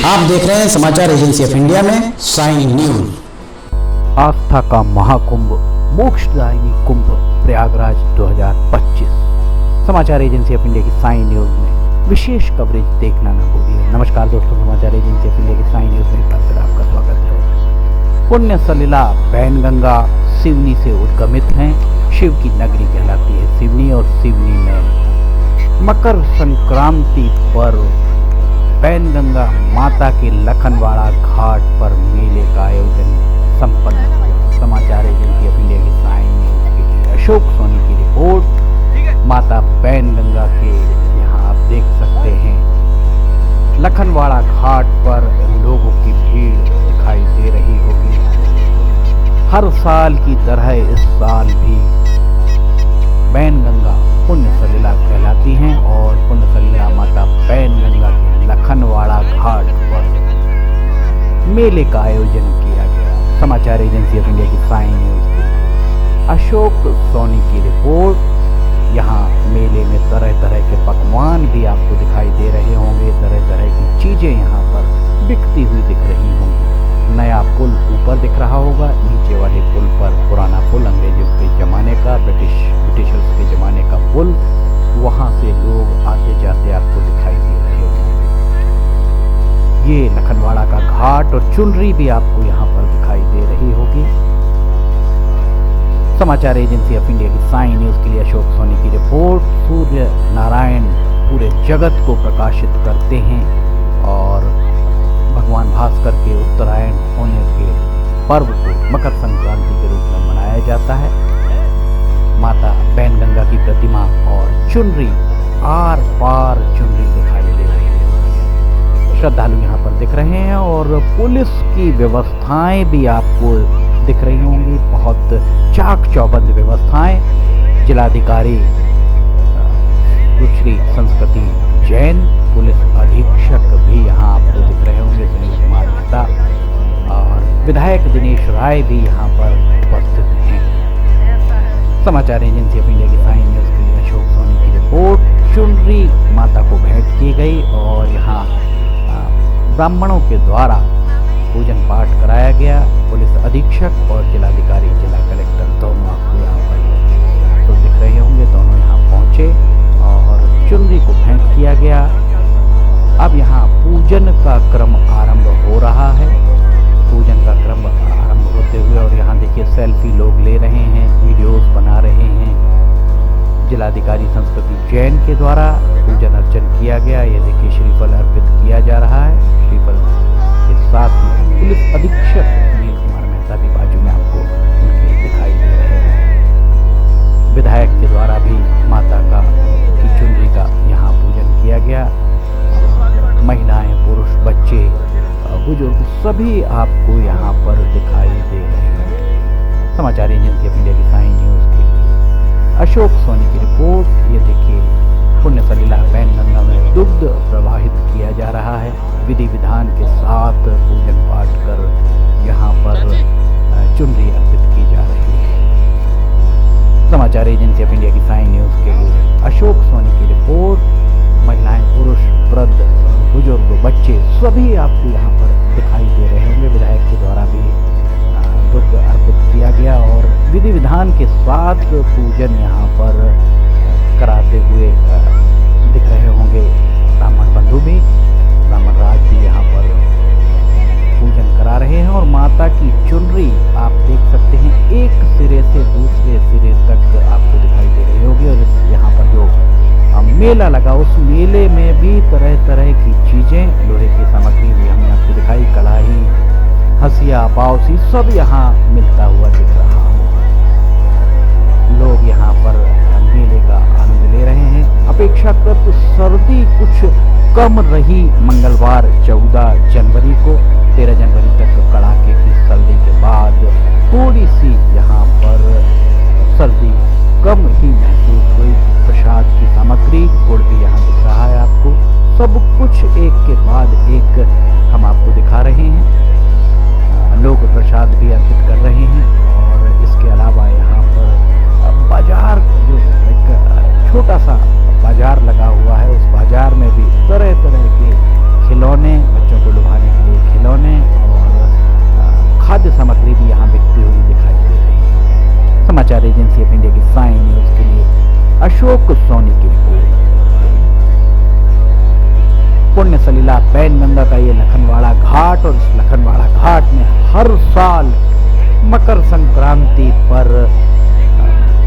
आप देख रहे हैं समाचार एजेंसी ऑफ इंडिया में साइन न्यूज। आस्था का महाकुंभ मोक्षदायिनी कुंभ प्रयागराज 2025। समाचार एजेंसी ऑफ इंडिया की साइन न्यूज में विशेष कवरेज देखना न भूलिए। नमस्कार दोस्तों, समाचार एजेंसी ऑफ इंडिया की साइन न्यूज में एक बार फिर आपका स्वागत है। पुण्य सलिला वैनगंगा सिवनी से उद्गमित हैं। शिव की नगरी कहलाती है सिवनी, और सिवनी में मकर संक्रांति पर वैनगंगा माता के लखनवाड़ा घाट पर मेले का आयोजन संपन्न हुआ। समाचार एजेंसी ऑफ इंडिया की साइन न्यूज के लिए अशोक सोनी की रिपोर्ट। माता वैनगंगा के यहाँ आप देख सकते हैं लखनवाड़ा घाट पर लोगों की भीड़ दिखाई दे रही होगी। हर साल की तरह इस साल भी वैनगंगा पुण्य सलिला कहलाती हैं, और पुण्य सलिला माता वैनगंगा के लखनवाड़ा घाट पर मेले का आयोजन किया गया। समाचार एजेंसी ऑफ इंडिया की साइन न्यूज की अशोक सोनी की रिपोर्ट। यहाँ मेले में तरह तरह के पकवान भी आपको दिखाई दे रहे होंगे, तरह तरह की चीजें यहाँ पर बिकती हुई दिख रही होंगी। नया पुल ऊपर दिख रहा होगा, नीचे वाले पुल पर पुराना पुल अंग्रेजों के जमाने का, ब्रिटिशर्स के जमाने का पुल, वहां से लोग आते जाते आपको दिखाई दे रहे होंगे। ये लखनवाड़ा का घाट और चुनरी भी आपको यहाँ पर दिखाई दे रही होगी। समाचार एजेंसी ऑफ इंडिया की साइन न्यूज के लिए अशोक सोनी की रिपोर्ट। सूर्य नारायण पूरे जगत को प्रकाशित करते हैं, और भगवान भास्कर के उत्तरायण होने के पर्व को मकर संक्रांति के रूप में मनाया जाता है। माता वैनगंगा की प्रतिमा और चुनरी, आर पार चुनरी दिखाई दे रही है। श्रद्धालु यहाँ पर दिख रहे हैं, और पुलिस की व्यवस्थाएं भी आपको दिख रही होंगी। बहुत चाक चौबंद व्यवस्थाएं। जिलाधिकारी सुश्री संस्कृति जैन, पुलिस अधीक्षक भी यहाँ आपको दिख रहे होंगे, सुनील कुमार मेहता, और विधायक दिनेश राय भी यहाँ पर उपस्थित हैं। समाचार एजेंसी ऑफ इंडिया की साइन न्यूज के लिए अशोक सोनी की रिपोर्ट। चुनरी माता को भेंट की गई, और यहाँ ब्राह्मणों के द्वारा पूजन पाठ कराया गया। पुलिस अधीक्षक और जिलाधिकारी, जिला कलेक्टर दोनों आपको यहाँ पर तो दिख रहे होंगे, दोनों यहाँ पहुँचे और चुनरी को भेंट किया गया। अब यहाँ पूजन का क्रम आरंभ हो रहा है। पूजन का क्रम आरंभ होते हुए, और यहाँ देखिए सेल्फी लोग ले रहे हैं, वीडियोस बना रहे हैं। जिलाधिकारी संस्कृति जैन के द्वारा पूजन अर्चन किया गया। ये देखिए श्रीफल अर्पित किया जा रहा है। श्रीफल के साथ ही पुलिस अधीक्षक सुनील कुमार मेहता भी बाजू में आपको उनके दिखाई दे रहे हैं। विधायक के द्वारा भी माता का की चुनरी का यहाँ पूजन किया गया। महिलाएं, पुरुष, बच्चे, बुजुर्ग सभी आपको यहाँ पर दिखाई दे रहे हैं। समाचार एजेंसी ऑफ इंडिया की साइन न्यूज के लिए अशोक सोनी की रिपोर्ट। ये देखिए पुण्य सलिला वैनगंगा में दुग्ध प्रवाहित किया जा रहा है। विधि विधान के साथ पूजन पाठ कर यहाँ पर चुनरी अर्पित की जा रही है। समाचार एजेंसी ऑफ इंडिया की साइन न्यूज के लिए अशोक सोनी की रिपोर्ट। महिलाएं, पुरुष, वृद्ध, बुजुर्ग, बच्चे सभी आपको यहाँ पर दिखाई दे रहे होंगे। विधायक के द्वारा भी दुग्ध अर्पित किया गया, और विधि विधान के साथ पूजन यहाँ पर कराते हुए दिख रहे होंगे। ब्राह्मण बंधु भी, ब्राह्मण राज भी यहाँ पर पूजन करा रहे हैं। और माता की चुनरी आप देख सकते हैं एक सिरे से दूसरे सिरे तक आपको दिखाई दे रही होगी। और यहाँ पर जो मेला लगा, उस मेले में भी तरह तरह की चीजें, लोहे की सामग्री भी हमने आपको दिखाई, कढ़ाई, हंसिया, बाउसी सब यहाँ मिलता हुआ दिख रहा होगा। लोग यहाँ पर मेले का आनंद ले रहे हैं। अपेक्षाकृत सर्दी कुछ कम रही मंगलवार 14 जनवरी को। 13 जनवरी तक कड़ाके की सर्दी के बाद थोड़ी सी यहाँ पर सर्दी कम ही महसूस हुई। प्रसाद की सामग्री, गुड़ भी यहाँ दिख रहा है आपको। सब कुछ एक के बाद एक हम आपको दिखा रहे हैं। लोग प्रसाद भी अर्पित कर रहे हैं, और इसके अलावा यहाँ पर बाजार, जो एक छोटा सा बाजार लगा हुआ है, उस बाजार में भी तरह तरह के खिलौने बच्चों को लुभाने पुण्य सलीला पैनगंगा का ये लखनवाड़ा घाट, और इस लखनवाड़ा घाट में हर साल मकर संक्रांति पर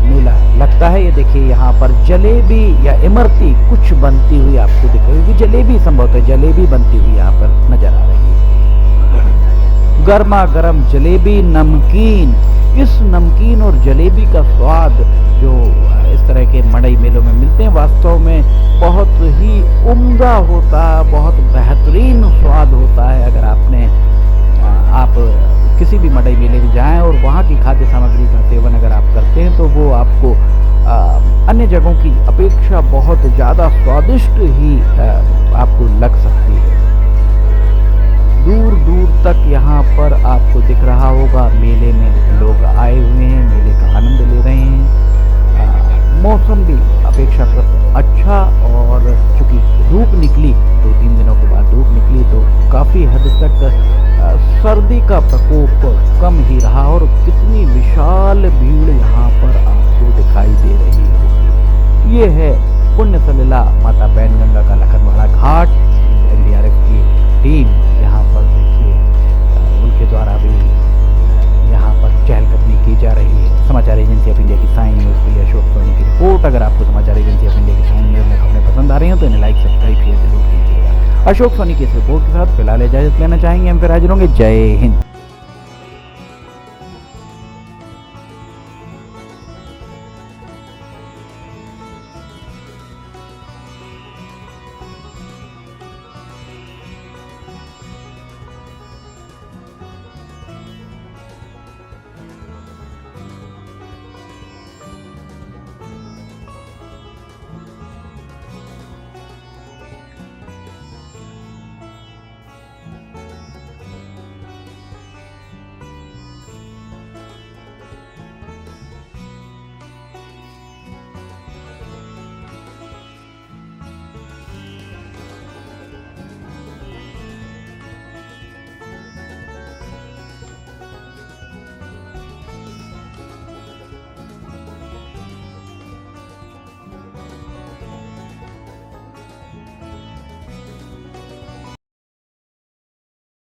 मेला लगता है। ये देखिए यहाँ पर जलेबी या इमरती कुछ बनती हुई आपको दिख रही होगी। जलेबी संभवतः जलेबी बनती हुई यहाँ पर नजर आ रही है। गर्मा गर्म जलेबी, नमकीन। इस नमकीन और जलेबी का स्वाद जो इस तरह के मड़ई मेलों में मिलते हैं वास्तव में बहुत ही उम्दा होता है, बहुत बेहतरीन स्वाद होता है। अगर आप किसी भी मड़ई मेले में जाएं और वहाँ की खाद्य सामग्री का सेवन अगर आप करते हैं तो वो आपको अन्य जगहों की अपेक्षा बहुत ज़्यादा स्वादिष्ट ही आपको लग सकती है। दूर दूर तक यहाँ पर आपको दिख रहा होगा मेले में लोग आए हुए हैं, मेले का आनंद ले रहे हैं। मौसम भी अपेक्षाकृत अच्छा, और चूँकि धूप निकली 2-3 दिनों के बाद धूप निकली तो काफ़ी हद तक सर्दी का प्रकोप कम ही रहा, और कितनी विशाल भीड़ यहाँ पर आपको दिखाई दे रही होगी। ये है पुण्य सलीला माता पैनगंगा का लखनवाड़ा घाट। NDRF की टीम यहाँ पर देखिए उनके द्वारा भी यहाँ पर चहलकदमी की जा रही है। समाचार एजेंसी ऑफ इंडिया की साइन न्यूज़ के लिए अशोक सोनी की रिपोर्ट। अगर आपको समाचार एजेंसी ऑफ इंडिया की साइन न्यूज़ में खबरें पसंद आ रही हैं तो इन्हें लाइक, सब्सक्राइब, शेयर जरूर कीजिएगा। अशोक सोनी की इस रिपोर्ट के साथ फिलहाल इजाजत लेना चाहेंगे, हम फिर हाजिर होंगे। जय हिंद।